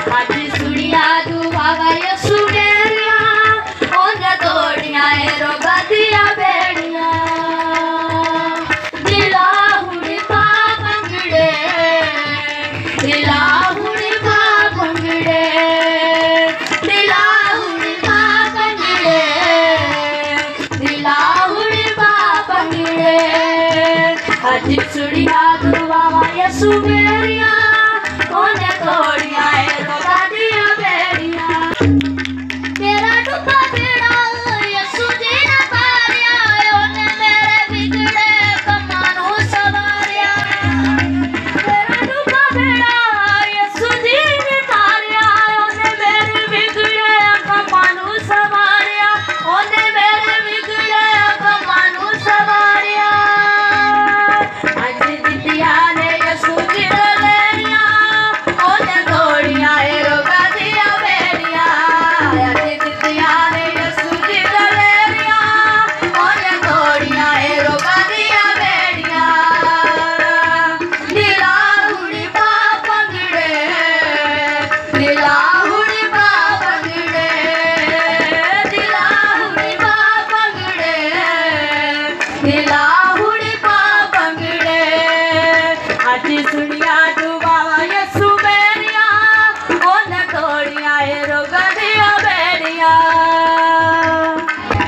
आज सुनिया दुआवा यसु मेरिया ओने तोड़िया रोगा दिया बेड़िया दिला हुड़ी पापंगड़े दिला हुड़ी पापंगड़े दिला हुड़ी पापंगड़े दिला हुड़ी पापंगड़े आज सुनिया दुआवा यसु मेरिया ओने तोड़िया रोगा दिया बेड़िया मेरा डूबा बेड़ा यसु जी ने पारिया ओने मेरे बिगड़े कमानो सवारिया मेरा डूबा बेड़ा यसु जी ने पारिया ओने मेरे बिगड़े कमानो सवारिया ओने मेरे बिगड़े कमानो सवारिया आज दितिया ने यसु जी लेरिया ओने तोड़िया रोगा दिया बेड़िया आज दितिया ने यसु जी लेरिया ओने तोड़िया रोगा दिया बेड़िया दिला हुड़ी पापंगड़े दिला हुड़ी पापंगड़े दिला हुड़ी पापंगड़े दिला हुड़ी पापंगड़े आज सुनिया दुआवा यसु मेरिया ओने तोड़िया रोगा दिया बेड़िया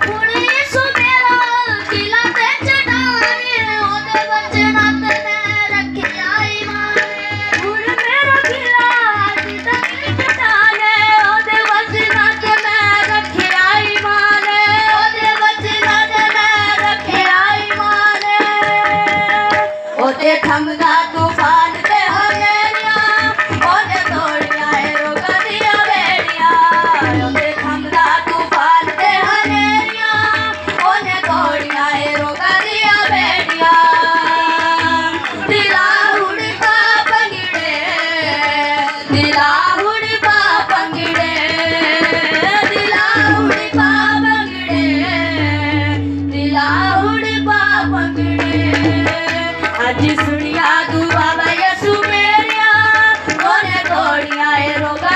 हुड़ी यसु मेरा दिला ते चढ़ाने ओदे वचना ते रखे आई माने हुड़ मेरा दिला दिदा चढ़ाने ओदे वचना ते रखे आई माने ओदे वचना ते रखे आई माने ओदे थमदा तूफान ते हनेरिया ओदे तोड़िया रोगा दिया बेड़िया ओदे थमदा तूफान ते हनेरिया ओदे तोड़िया रोगा दिया बेड़िया दिला हुड़ी पापंगड़े दिला हुड़ी पापंगड़े दिला हुड़ी पापंगड़े दिला हुड़ी पापंगड़े आज सुनिया दुआवा यसु मेरिया ओने तोड़िया रोगा